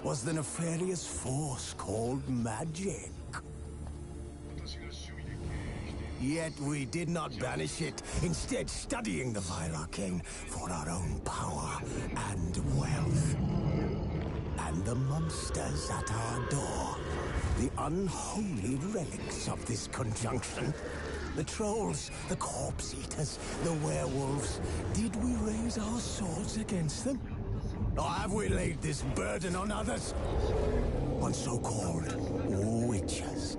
was the nefarious force called magic. Yet we did not banish it, instead studying the vile arcane for our own power and wealth. And the monsters at our door, the unholy relics of this conjunction. The trolls, the corpse eaters, the werewolves. Did we raise our swords against them? Or have we laid this burden on others? On so-called witches.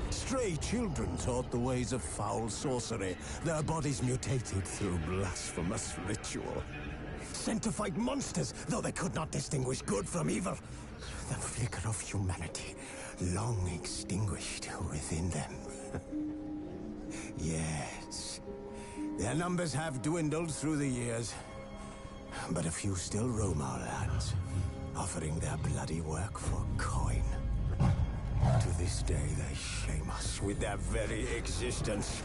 Stray children taught the ways of foul sorcery, their bodies mutated through blasphemous ritual. Sent to fight monsters, though they could not distinguish good from evil. The flicker of humanity, long extinguished within them. Yes, their numbers have dwindled through the years, but a few still roam our lands, offering their bloody work for coin. To this day, they shame us with their very existence.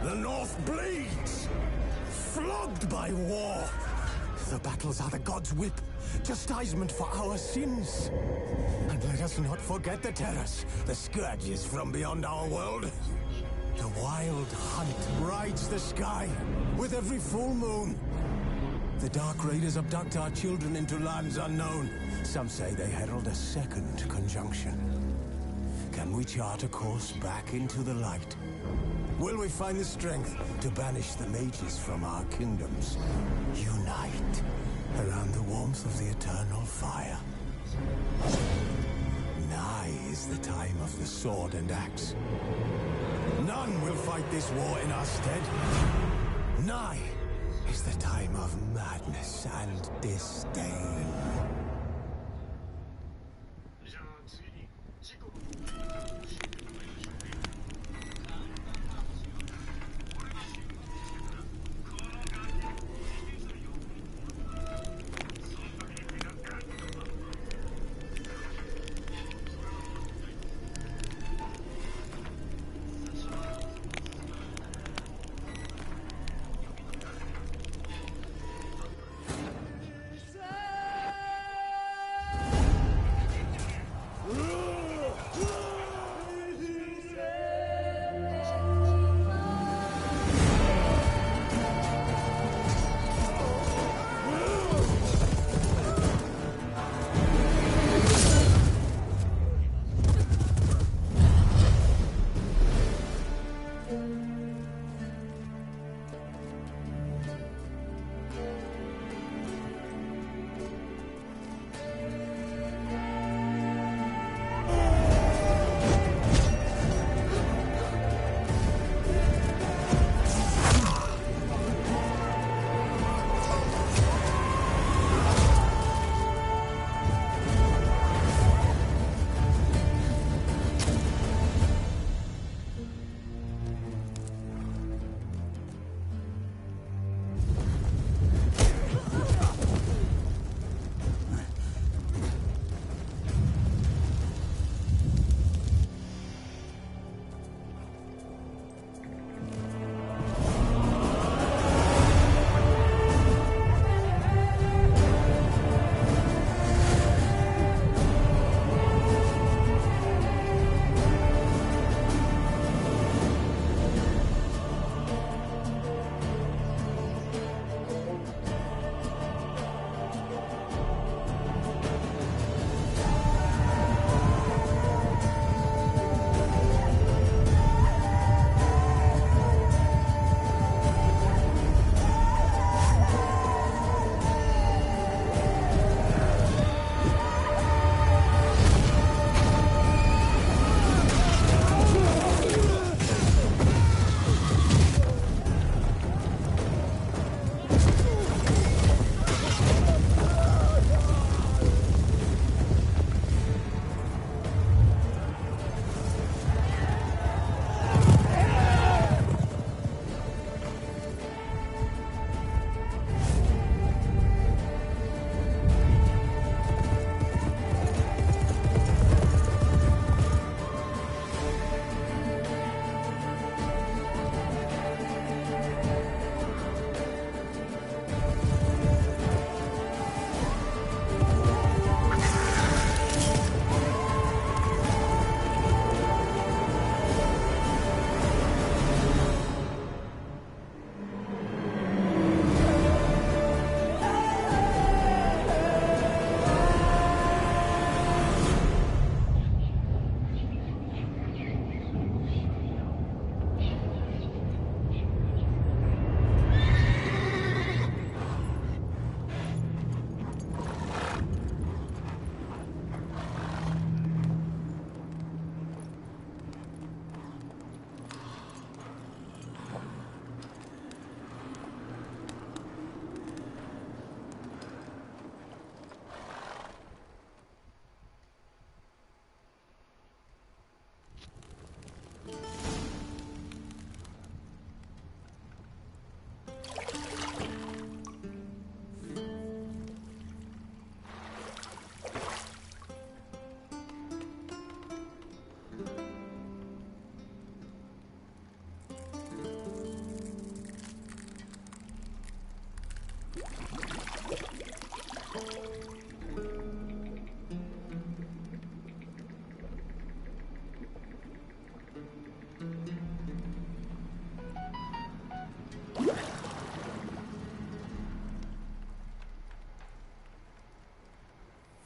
The North bleeds, flogged by war. The battles are the gods' whip, chastisement for our sins. And let us not forget the terrors, the scourges from beyond our world. The wild hunt rides the sky with every full moon. The dark raiders abduct our children into lands unknown. Some say they herald a second conjunction. Can we chart a course back into the light? Will we find the strength to banish the mages from our kingdoms? Unite around the warmth of the eternal fire. Nigh is the time of the sword and axe. None will fight this war in our stead. Nigh is the time of madness and disdain.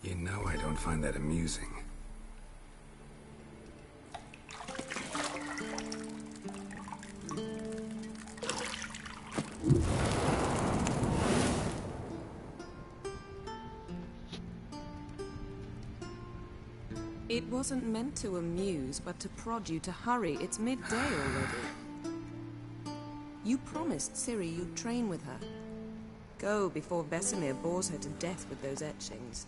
You know I don't find that amusing. It wasn't meant to amuse, but to prod you to hurry. It's midday already. You promised Ciri you'd train with her. Go before Vesemir bores her to death with those etchings.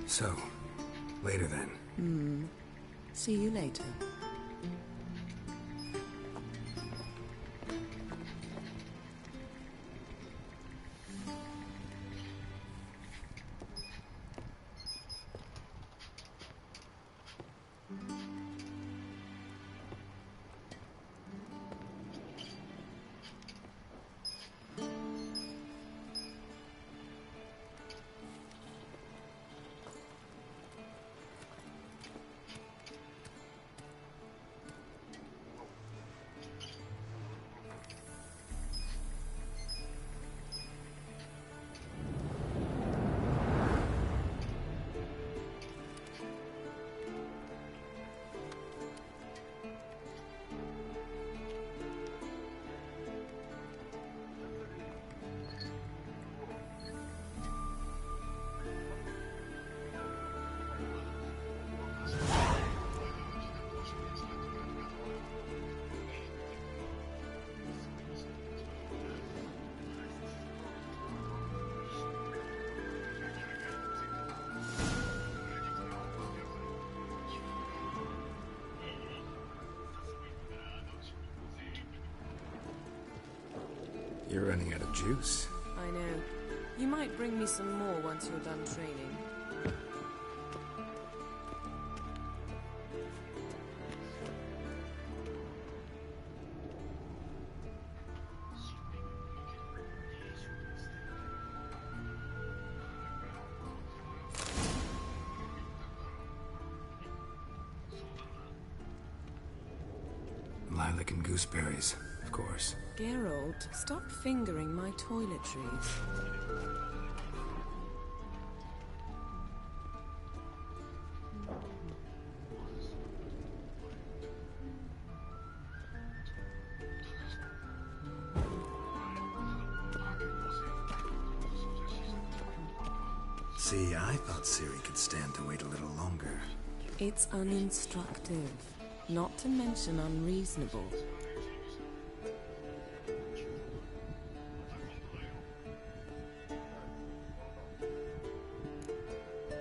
So, later then. See you later. You're running out of juice. I know. You might bring me some more once you're done training. Lilac and gooseberries, of course. Geralt, stop fingering my toiletries. See, I thought Ciri could stand to wait a little longer. It's uninstructive, not to mention unreasonable.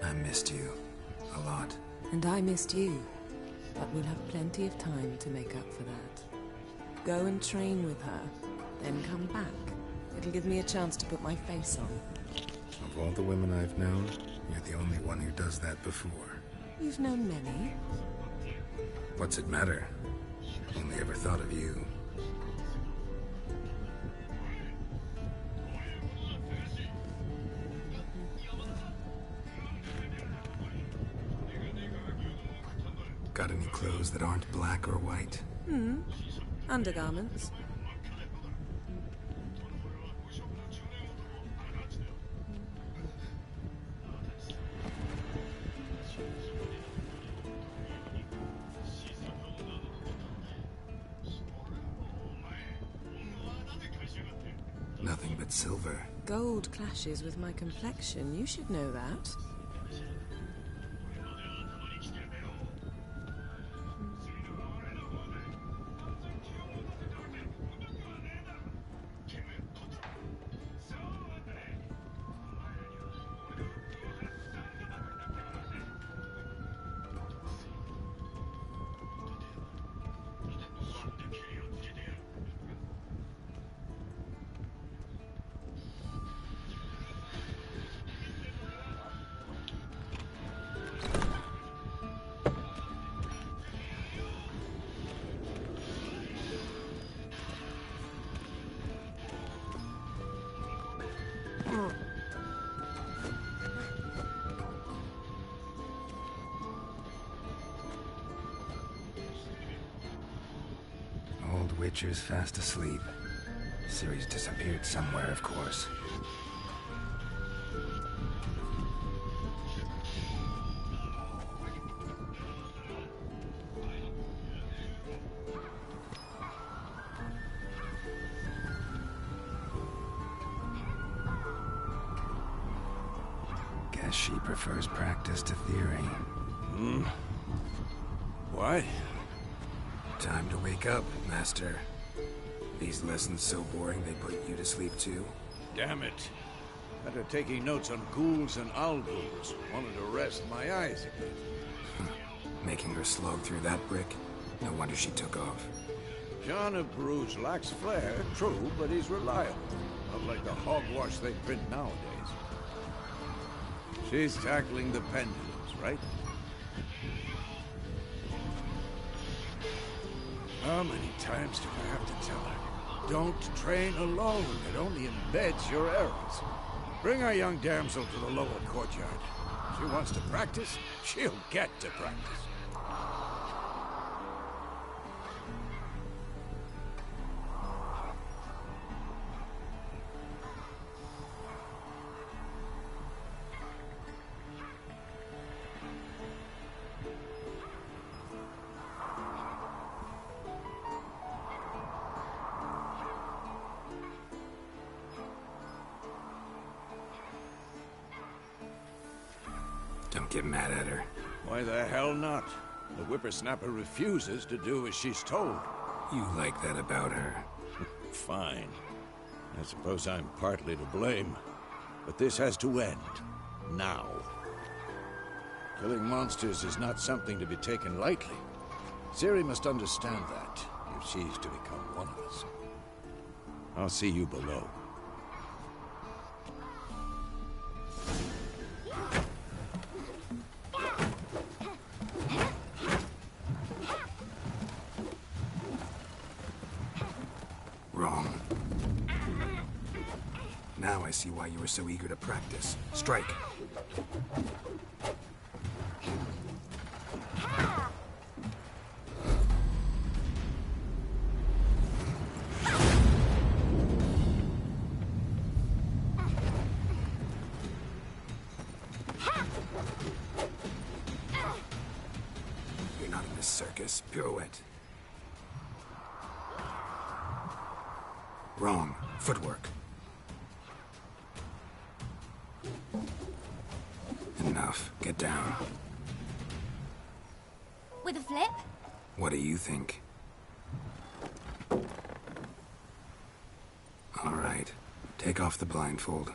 I missed you. A lot. And I missed you. But we'll have plenty of time to make up for that. Go and train with her, then come back. It'll give me a chance to put my face on. Of all the women I've known, you're the only one who does that before. You've known many. What's it matter? Only ever thought of you. Got any clothes that aren't black or white? Undergarments. Nothing but silver. Gold clashes with my complexion. You should know that. Witcher's fast asleep. Ciri's disappeared somewhere, of course. Guess she prefers practice to theory. Why? Time to wake up, Master. These lessons so boring they put you to sleep too? Damn it. After taking notes on ghouls and owl-ghouls, wanted to rest my eyes a bit. Making her slog through that brick? No wonder she took off. John of Bruges lacks flair, true, but he's reliable. Not like the hogwash they print nowadays. She's tackling the pendulums, right? How many times do I have to tell her? Don't train alone. It only embeds your errors. Bring our young damsel to the lower courtyard. She wants to practice, she'll get to practice. Don't get mad at her. Why the hell not? The whippersnapper refuses to do as she's told. You like that about her. Fine. I suppose I'm partly to blame. But this has to end. Now. Killing monsters is not something to be taken lightly. Ciri must understand that, if she's to become one of us. I'll see you below. Wrong. Now I see why you were so eager to practice. Strike. You're not in this circus. Pirouette. Wrong. Footwork. Enough. Get down. With a flip? What do you think? All right. Take off the blindfold.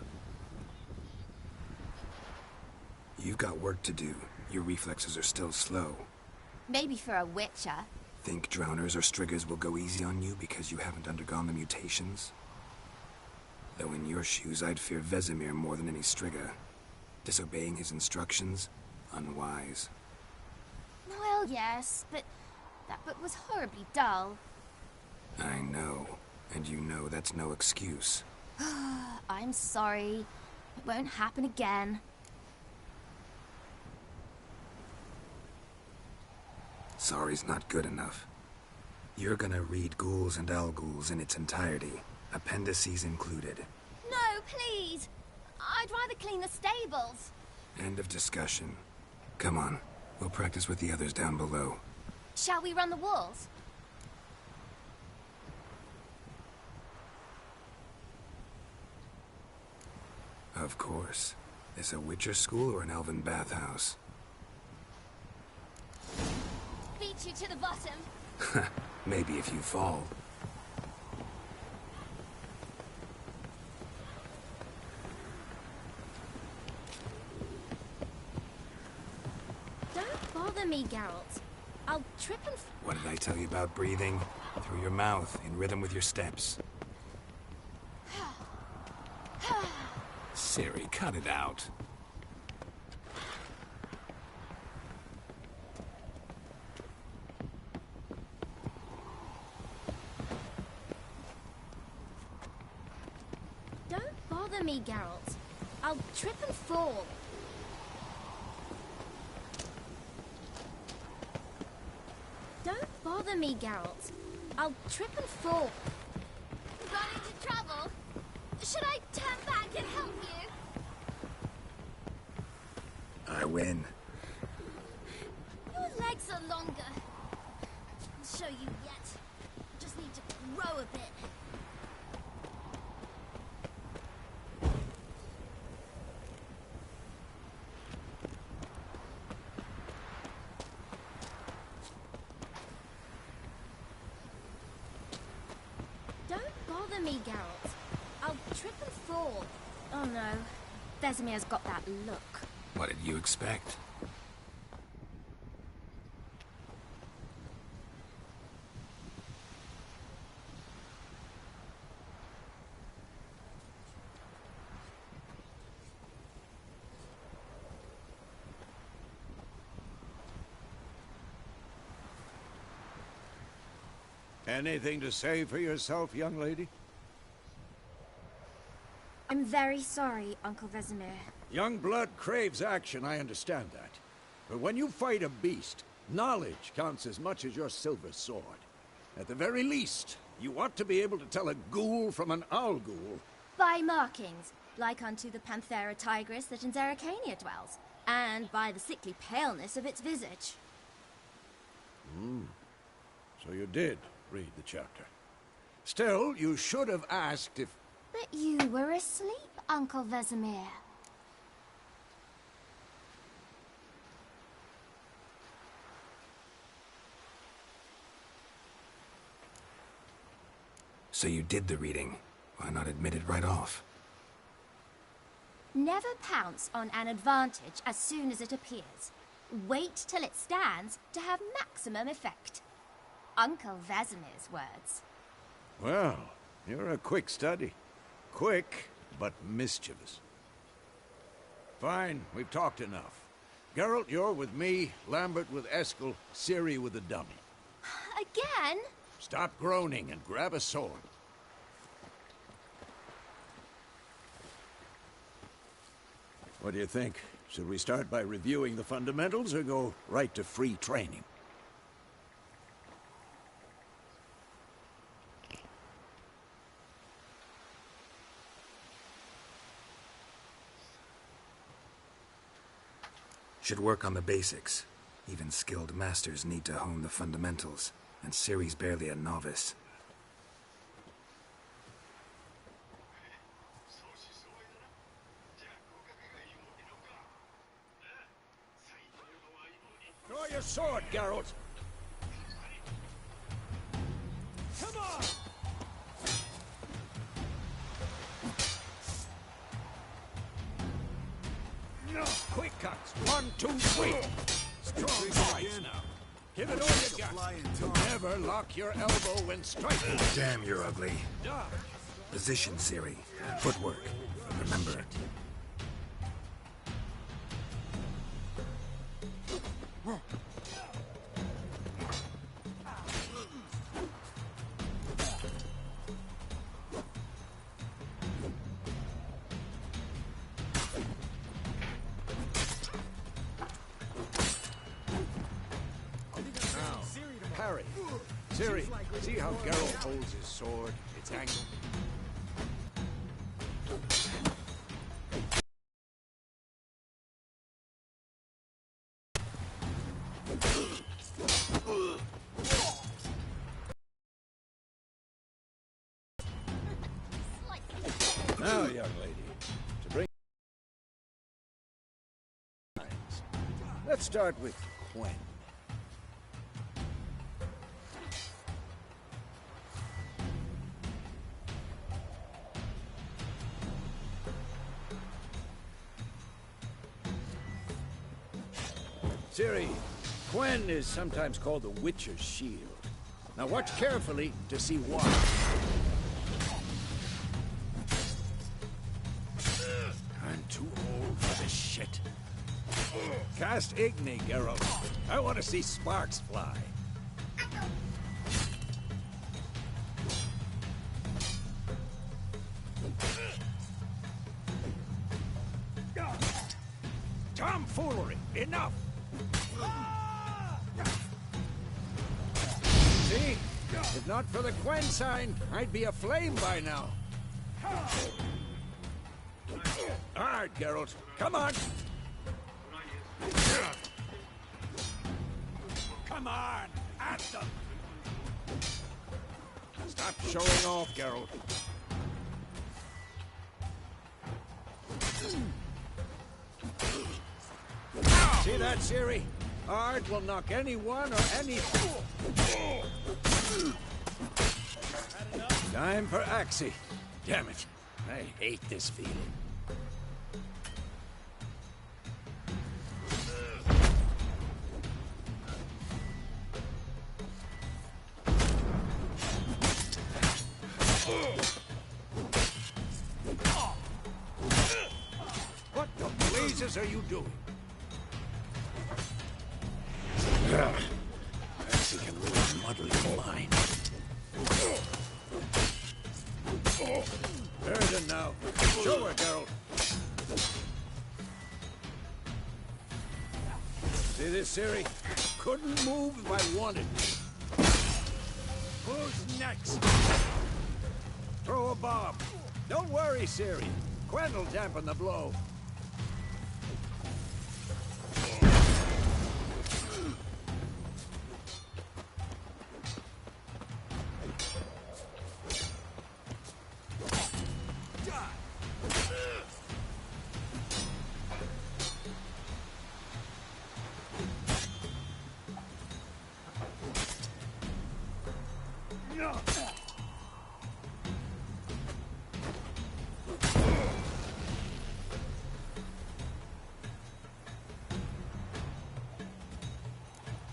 You've got work to do. Your reflexes are still slow. Maybe for a witcher. Think drowners or striggers will go easy on you because you haven't undergone the mutations? Though in your shoes, I'd fear Vesemir more than any strigger. Disobeying his instructions? Unwise. Well, yes, but that book was horribly dull. I know. And you know that's no excuse. I'm sorry. It won't happen again. Sorry's not good enough. You're gonna read Ghouls and Owl-Ghouls in its entirety, appendices included. No, please! I'd rather clean the stables. End of discussion. Come on, we'll practice with the others down below. Shall we run the walls? Of course. Is a Witcher school or an elven bathhouse? Beat you to the bottom. Maybe if you fall. Don't bother me, Geralt. I'll trip and... What did I tell you about breathing? Through your mouth, in rhythm with your steps. Ciri, cut it out. Don't bother me, Geralt. I'll trip and fall. Don't bother me, Geralt. I'll trip and fall. Got into trouble? Should I turn back and help you? I win. Your legs are longer. I'll show you yet. Just need to grow a bit. Don't bother me, Geralt. I'll trip and fall. Oh no. Vesemir's got that look. What did you expect? Anything to say for yourself, young lady? I'm very sorry, Uncle Vesemir. Young blood craves action, I understand that. But when you fight a beast, knowledge counts as much as your silver sword. At the very least, you ought to be able to tell a ghoul from an owl ghoul. By markings, like unto the Panthera tigris that in Zerrikania dwells, and by the sickly paleness of its visage. So you did read the chapter. Still, you should have asked if... But you were asleep, Uncle Vesemir. So you did the reading. Why not admit it right off? Never pounce on an advantage as soon as it appears. Wait till it stands to have maximum effect. Uncle Vesemir's words. Well, you're a quick study. Quick, but mischievous. Fine, we've talked enough. Geralt, you're with me, Lambert with Eskel, Ciri with the dummy. Again? Stop groaning and grab a sword. What do you think? Should we start by reviewing the fundamentals or go right to free training? Should work on the basics. Even skilled masters need to hone the fundamentals, and Ciri's barely a novice. Draw your sword, Geralt! Come on! No, quick cuts. 1, 2, 3. Strong strikes now. Give it all you got. Never lock your elbow when striking. Damn, you're ugly. Dodge. Position, Ciri. Footwork. Remember. Parry. Ciri, see how Geralt holds his sword? It's angled. Now, young lady, to bring... Let's start with Quen. Ciri, Quen is sometimes called the Witcher's Shield. Now watch carefully to see why. I'm too old for this shit. Cast Igni, Geralt. I want to see sparks fly. Tomfoolery! Enough! See? If not for the Quen sign, I'd be aflame by now. Hard, Geralt. Come on. Come on, at them. Stop showing off, Geralt. See that, Ciri? Art will knock anyone or any... Time for Axie. Damn it. I hate this feeling. What the blazes are you doing? Axie can really muddle your mind. Burden now. Show her, Geralt. See this, Ciri? Couldn't move if I wanted. Who's next? Throw a bomb. Don't worry, Ciri. Quen will dampen the blow.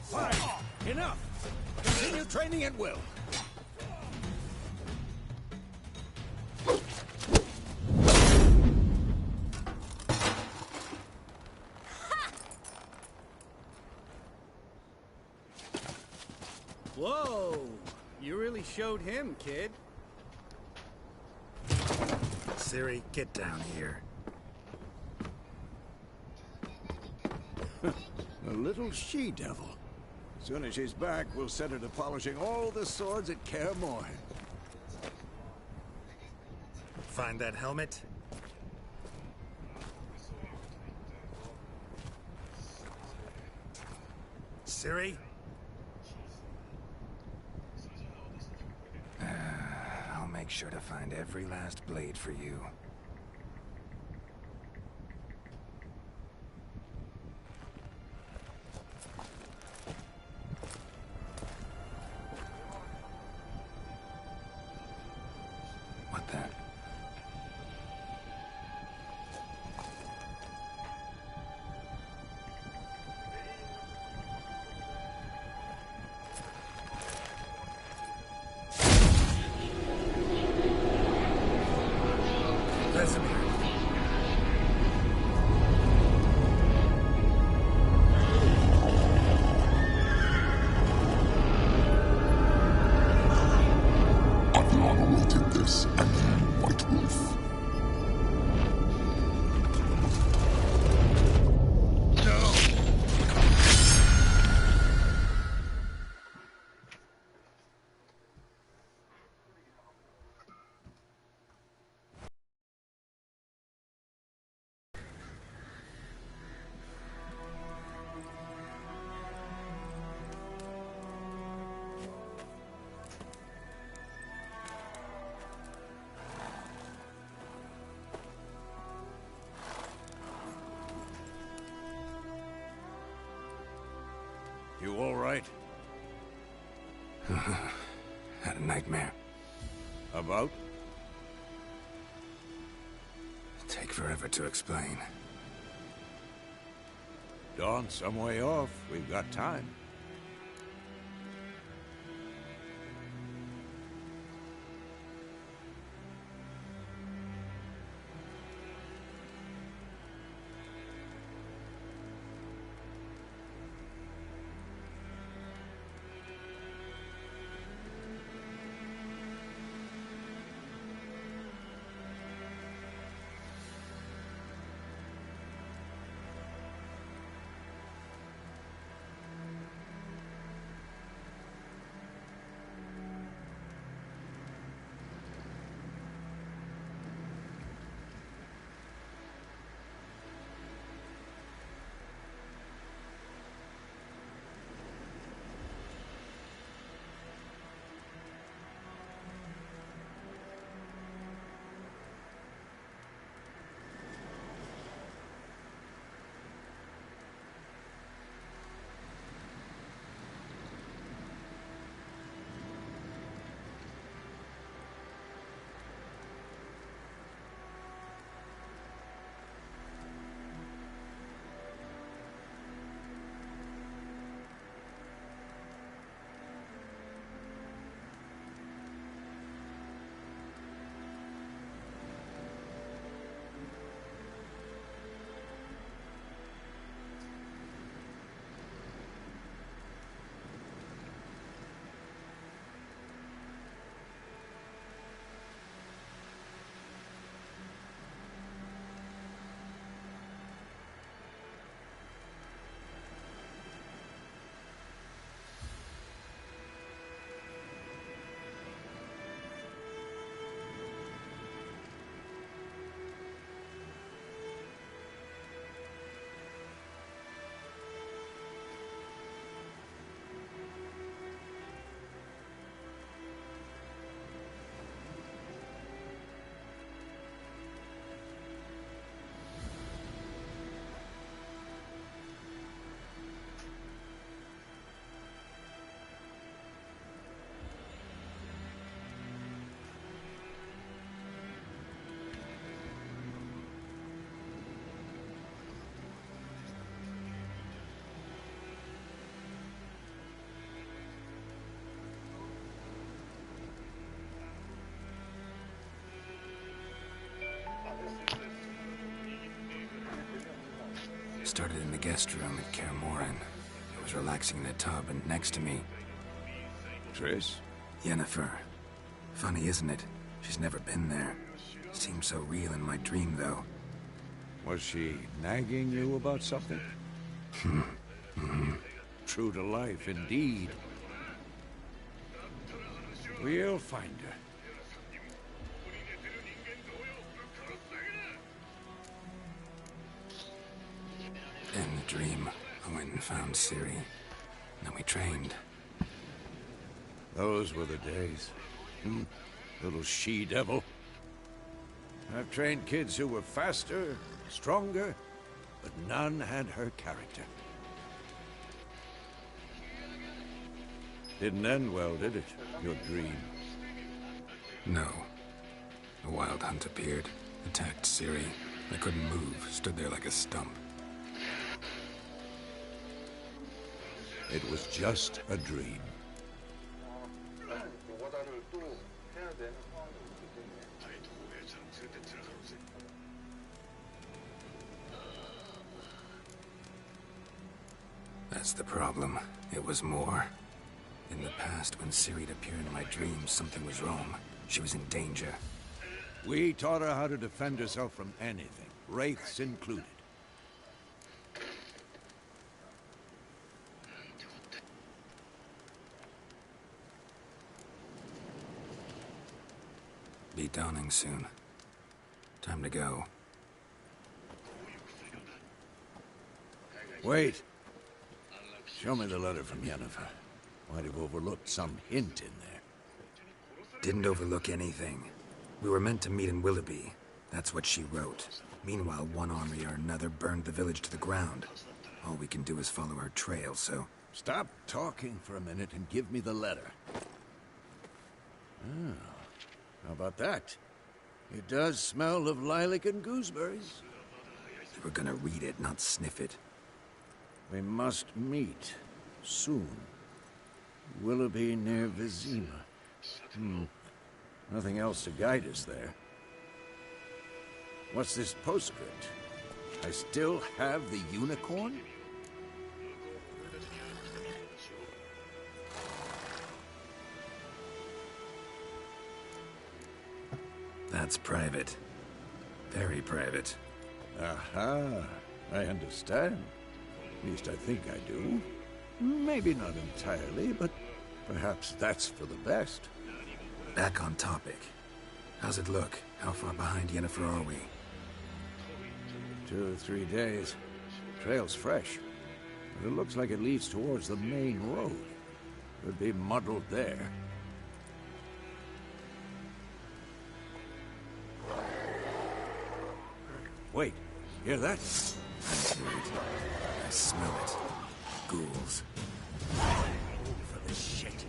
Fine. Enough. Continue training at will. Whoa! You really showed him, kid. Ciri, get down here. A little she-devil. As soon as she's back, we'll set her to polishing all the swords at Kaer Morhen. Find that helmet? Ciri? I'll make sure to find every last blade for you. What the? Vesemir. I've long awaited this, and you, White Wolf. You all right? Had a nightmare. About? Take forever to explain. Dawn's some way off. We've got time. started in the guest room at Kaer Morhen. I was relaxing in a tub, and next to me... Triss? Yennefer. Funny, isn't it? She's never been there. Seemed so real in my dream, though. Was she nagging you about something? True to life, indeed. We'll find her. In the dream, I went and found Ciri. Then we trained. Those were the days. Little she-devil. I've trained kids who were faster, stronger, but none had her character. Didn't end well, did it? Your dream? No. A wild hunt appeared, attacked Ciri. I couldn't move, stood there like a stump. It was just a dream. That's the problem. It was more. In the past, when Ciri'd appear in my dreams, something was wrong. She was in danger. We taught her how to defend herself from anything, wraiths included. Be dawning soon. Time to go. Wait. Show me the letter from Yennefer. Might have overlooked some hint in there. Didn't overlook anything. We were meant to meet in Willoughby. That's what she wrote. Meanwhile, one army or another burned the village to the ground. All we can do is follow her trail, so... Stop talking for a minute and give me the letter. Oh, how about that? It does smell of lilac and gooseberries. We're gonna read it, not sniff it. We must meet. Soon. Willoughby near Vizima. Nothing else to guide us there. What's this postscript? I still have the unicorn? That's private. Very private. Aha, I understand. At least I think I do. Maybe not entirely, but perhaps that's for the best. Back on topic. How's it look? How far behind Yennefer are we? 2 or 3 days. Trail's fresh, but it looks like it leads towards the main road. Could be muddled there. Wait, hear that? I hear it. I smell it. Ghouls. For the shit.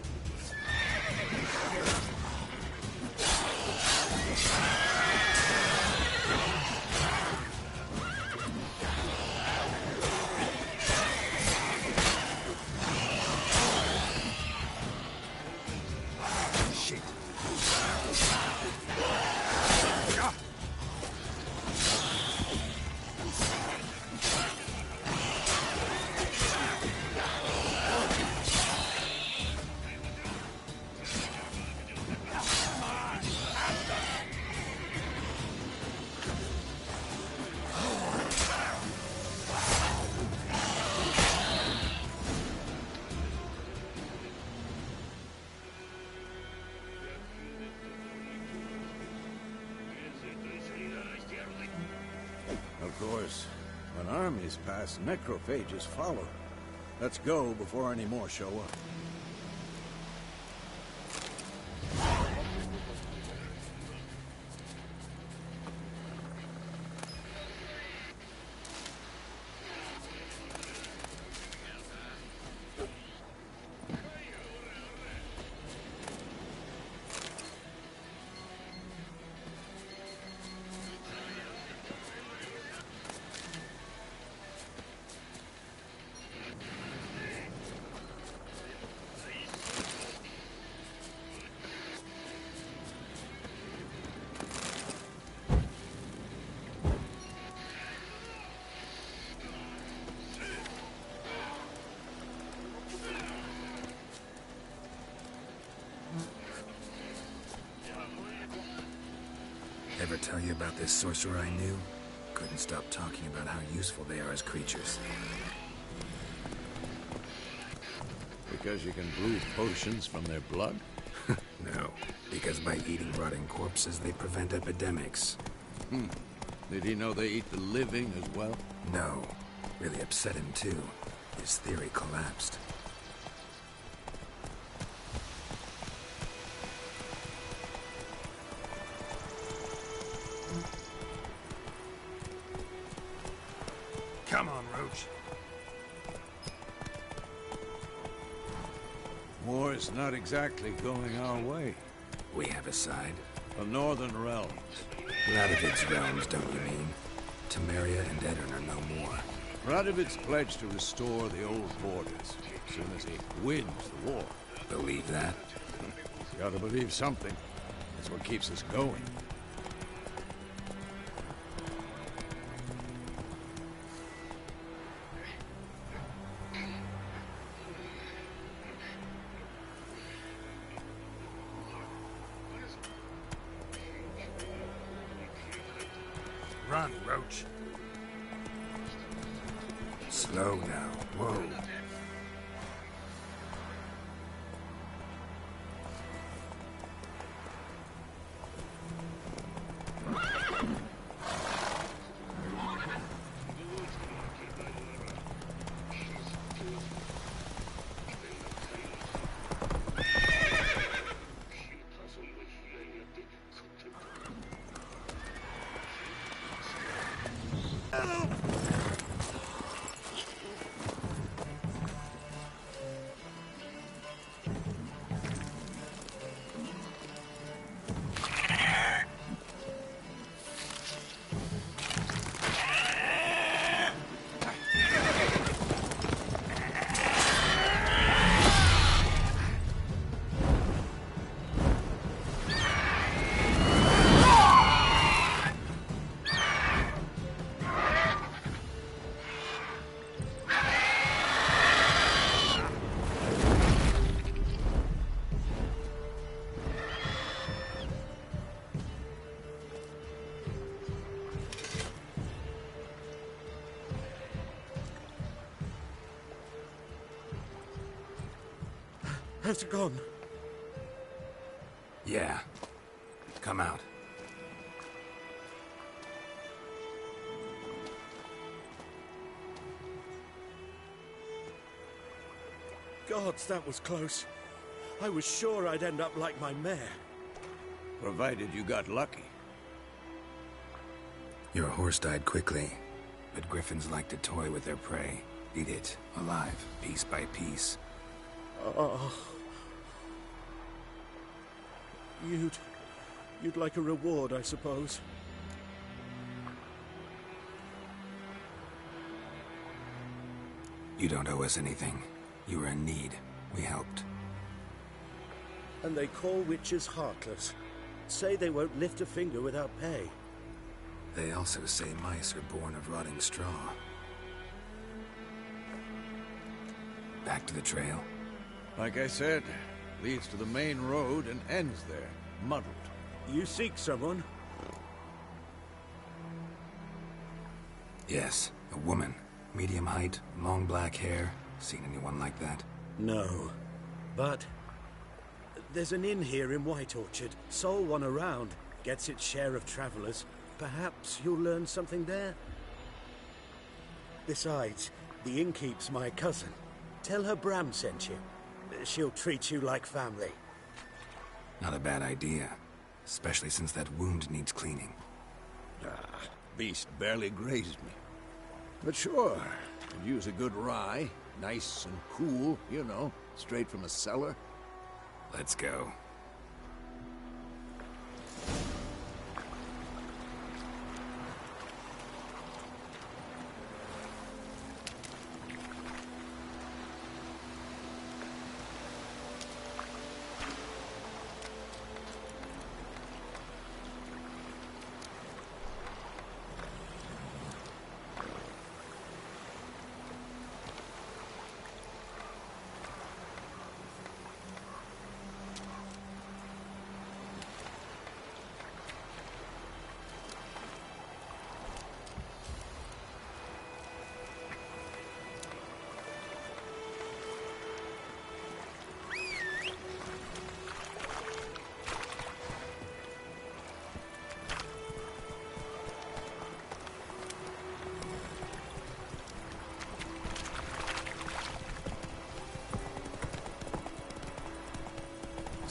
Of course, when armies pass, necrophages follow. Let's go before any more show up. ever tell you about this sorcerer I knew? Couldn't stop talking about how useful they are as creatures. Because you can brew potions from their blood? No, because by eating rotting corpses, they prevent epidemics. Did he know they eat the living as well? No. Really upset him, too. His theory collapsed. Come on, Roach. War is not exactly going our way. We have a side. The Northern Realms. Radovid's realms, don't you mean? Temeria and Edirn are no more. Radovid's pledged to restore the old borders as soon as he wins the war. Believe that? You gotta believe something. That's what keeps us going. Run, Roach. Slow now. Whoa. Has it gone? Yeah. Come out. Gods, that was close. I was sure I'd end up like my mare. Provided you got lucky. Your horse died quickly, but griffins like to toy with their prey. Eat it, alive, piece by piece. Oh. You'd like a reward, I suppose. You don't owe us anything. You were in need. We helped. And they call witches heartless. Say they won't lift a finger without pay. They also say mice are born of rotting straw. Back to the trail. Like I said, leads to the main road and ends there, muddled. You seek someone? Yes, a woman. Medium height, long black hair. Seen anyone like that? No. But there's an inn here in White Orchard. Sole one around. Gets its share of travelers. Perhaps you'll learn something there? Besides, the innkeep's my cousin. Tell her Bram sent you. She'll treat you like family. Not a bad idea. Especially since that wound needs cleaning. Beast barely grazed me. But sure, could use a good rye. Nice and cool, you know, straight from a cellar. Let's go.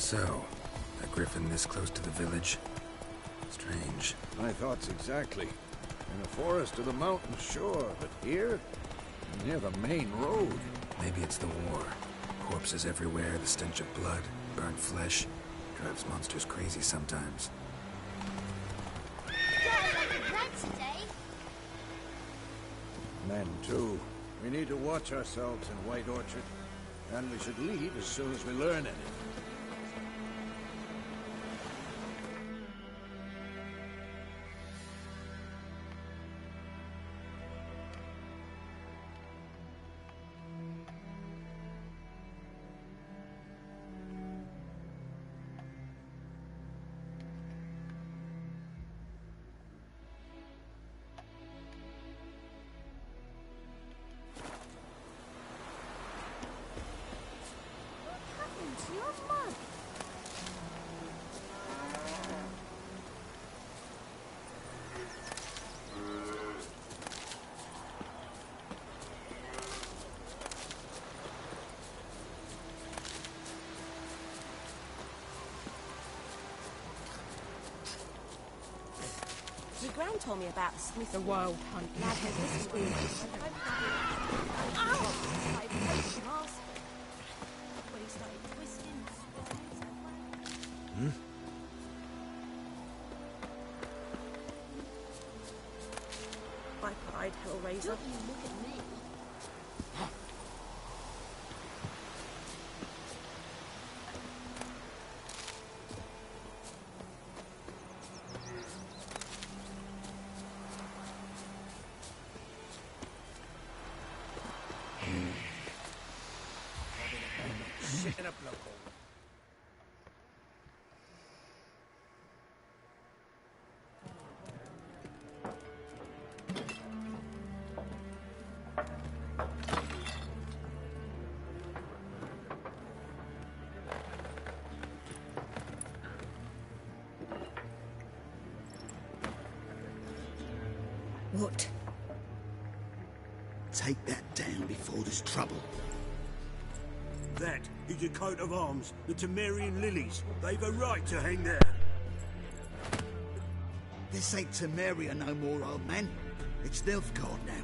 So, a griffin this close to the village? Strange. My thoughts exactly. In a forest of the mountains, sure, but here? Near the main road. Maybe it's the war. Corpses everywhere, the stench of blood, burnt flesh. Drives monsters crazy sometimes. Men, too. We need to watch ourselves in White Orchard. And we should leave as soon as we learn anything. Gran told me about the wild hunt. Pipe-eyed Hellraiser. Don't you look at me. What? Take that down before there's trouble. That is a coat of arms, the Temerian lilies. They've a right to hang there. This ain't Temeria no more, old man. It's Nilfgaard now.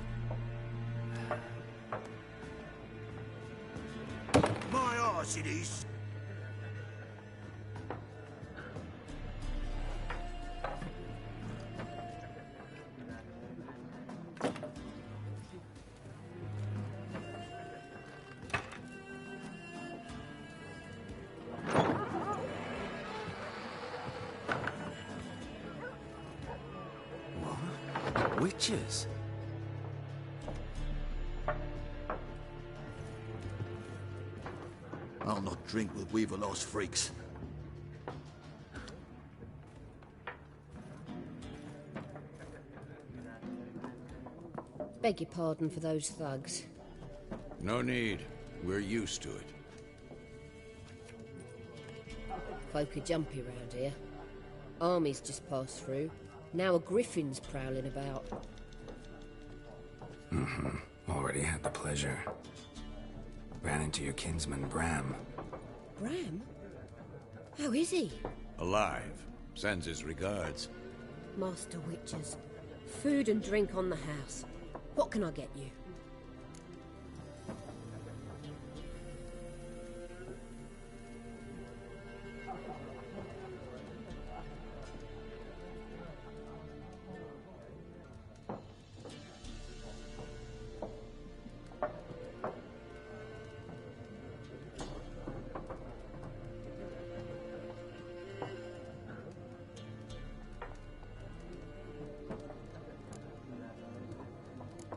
My arse it is. Witches? I'll not drink with Weaverlost freaks. Beg your pardon for those thugs. No need. We're used to it. Folk are jumpy round here. Armies just passed through. Now a griffin's prowling about. Already had the pleasure. Ran into your kinsman, Bram. Bram? How is he? Alive. Sends his regards. Master Witches. Food and drink on the house. What can I get you?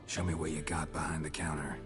Show me what you got behind the counter.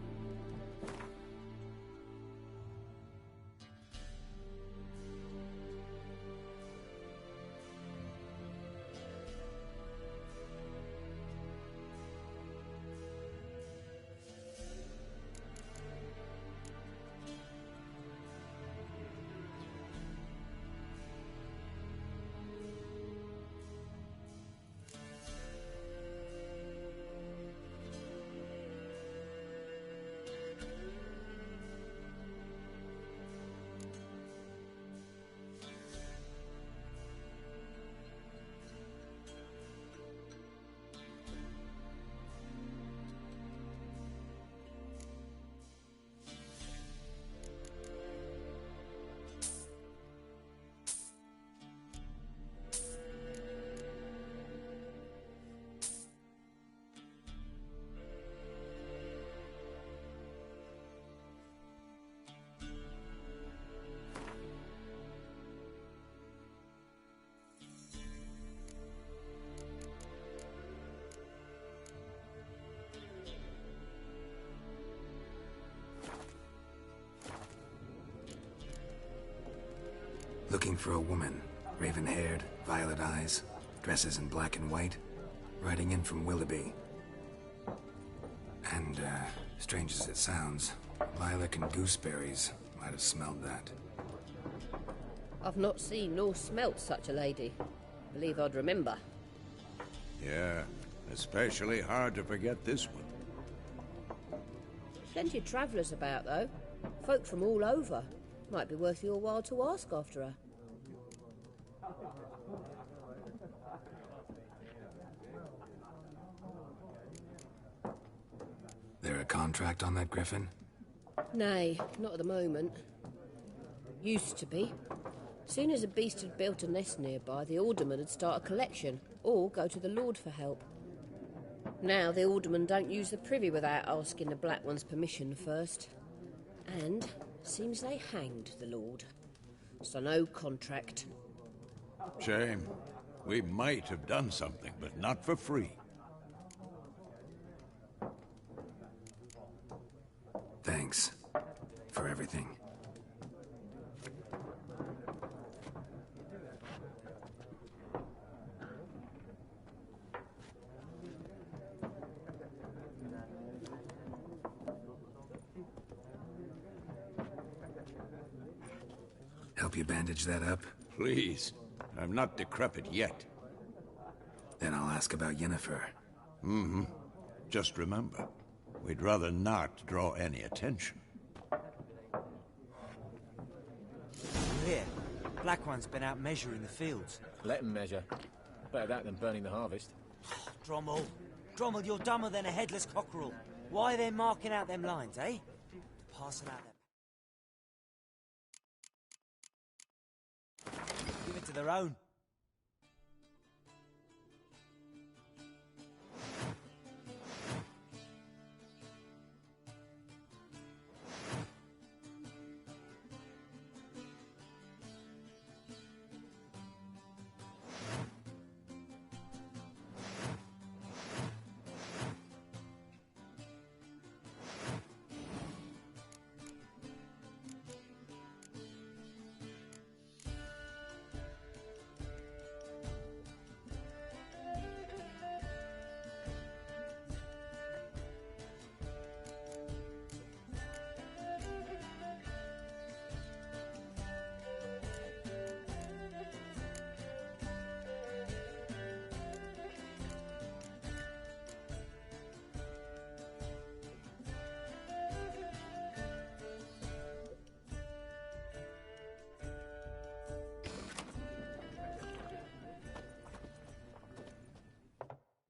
Looking for a woman. Raven-haired, violet eyes, dresses in black and white. Riding in from Willoughby. And, strange as it sounds, lilac and gooseberries might have smelled that. I've not seen nor smelt such a lady. Believe I'd remember. Yeah, especially hard to forget this one. Plenty of travellers about, though. Folk from all over. Might be worth your while to ask after her. There a contract on that griffin? Nay, not at the moment. Used to be. Soon as a beast had built a nest nearby, the alderman would start a collection, or go to the Lord for help. Now the aldermen don't use the privy without asking the Black One's permission first. And seems they hanged the Lord. So no contract. Shame. We might have done something, but not for free. Thanks for everything. Help you bandage that up? Please. I'm not decrepit yet. Then I'll ask about Yennefer. Mm-hmm. Just remember, we'd rather not draw any attention. Here, Black One's been out measuring the fields. Let him measure. Better that than burning the harvest. Drommel. Drommel, you're dumber than a headless cockerel. Why are they marking out them lines, eh? Passing out them. Give it to their own.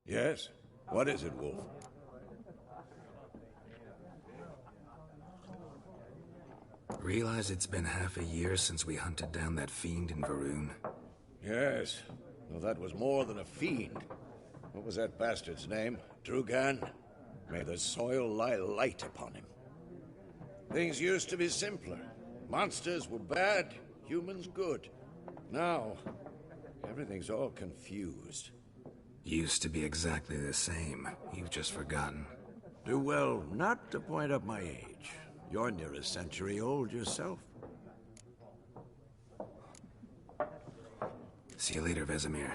Yes? What is it, Wolf? Realize it's been half a year since we hunted down that fiend in Varun? Yes. Well, that was more than a fiend. What was that bastard's name? Drugan? May the soil lie light upon him. Things used to be simpler. Monsters were bad, humans good. Now, everything's all confused. Used to be exactly the same. You've just forgotten. Do well not to point up my age. You're near a century old yourself. See you later, Vesemir.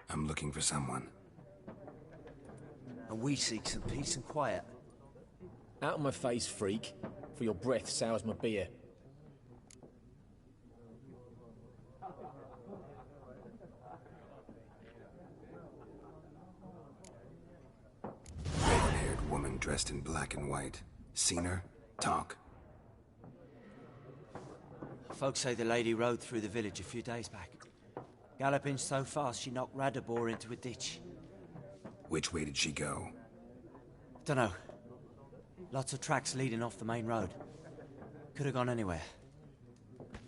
I'm looking for someone. And we seek some peace and quiet. Out of my face, freak. For your breath sours my beer. Red-haired woman dressed in black and white. Seen her? Talk. Folks say the lady rode through the village a few days back. Galloping so fast she knocked Radabor into a ditch. Which way did she go? Dunno. Lots of tracks leading off the main road. Could have gone anywhere.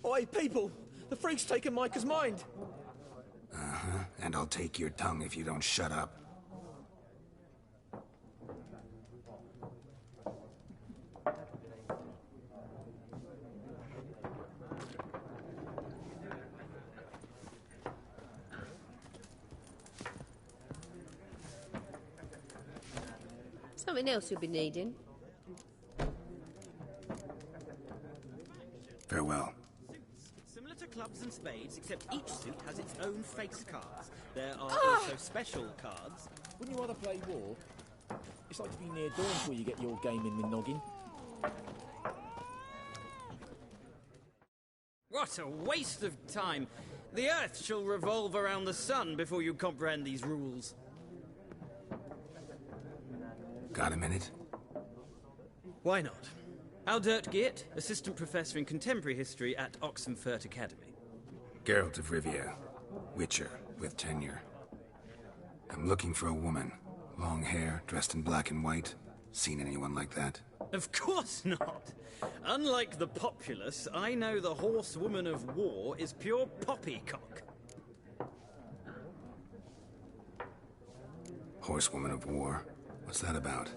Oi, people! The freak's taken Micah's mind! Uh-huh. And I'll take your tongue if you don't shut up. Something else you'll be needing? Farewell. Similar to clubs and spades, except each suit has its own face cards. There are also special cards. Wouldn't you rather play war? It's like to be near dawn before you get your game in the noggin. What a waste of time! The Earth shall revolve around the sun before you comprehend these rules. Got a minute? Why not? Aldert Geert, Assistant Professor in Contemporary History at Oxenfurt Academy. Geralt of Rivia, Witcher, with tenure. I'm looking for a woman. Long hair, dressed in black and white. Seen anyone like that? Of course not! Unlike the populace, I know the horsewoman of war is pure poppycock. Horsewoman of war? What's that about?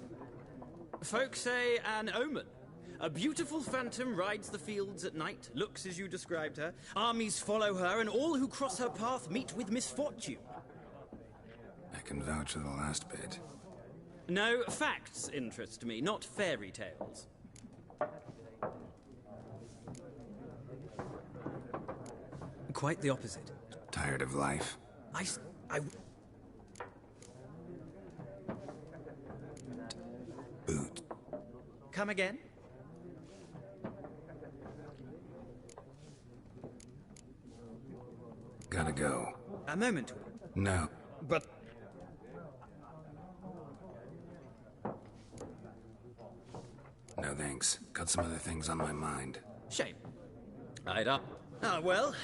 Folk say an omen. A beautiful phantom rides the fields at night, looks as you described her. Armies follow her, and all who cross her path meet with misfortune. I can vouch for the last bit. No, facts interest me, not fairy tales. Quite the opposite. Tired of life? Boot. Come again? Gotta go. A moment. No. But... No thanks. Got some other things on my mind. Shame. Right up. Ah, well...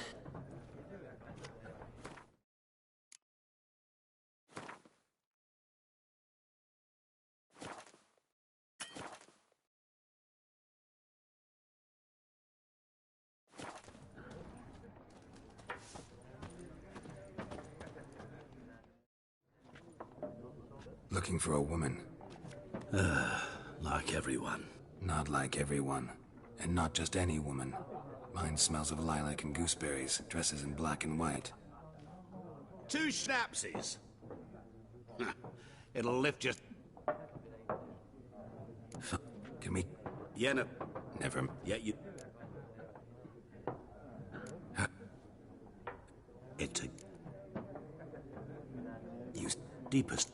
Looking for a woman. Like everyone. Not like everyone. And not just any woman. Mine smells of lilac and gooseberries, dresses in black and white. 2 schnapsies. It'll lift you. Can we... Yeah, no. Never... Yeah, you... It's a... You... deepest...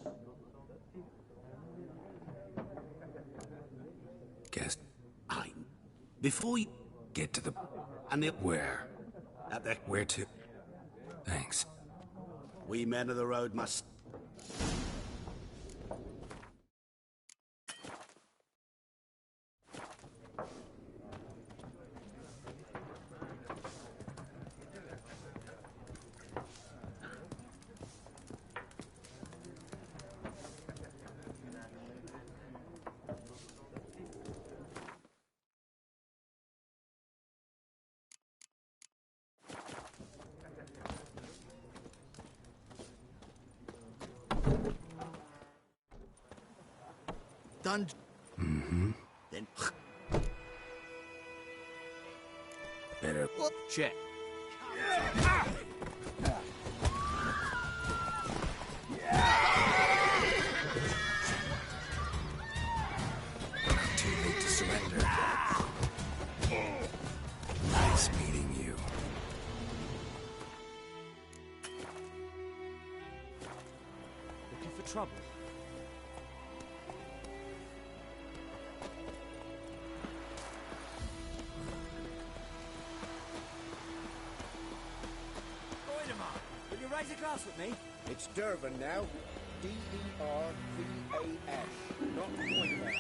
Guess... Before you... Get to the... And the... Where? At the... Where to? Thanks. We men of the road must... Done. Mm-hmm. Then... Better... Check. Too late to surrender. Nice meeting you. Looking for trouble? Will you raise a glass with me? It's Dervan now. D-E-R-V-A-N. Not Pointer.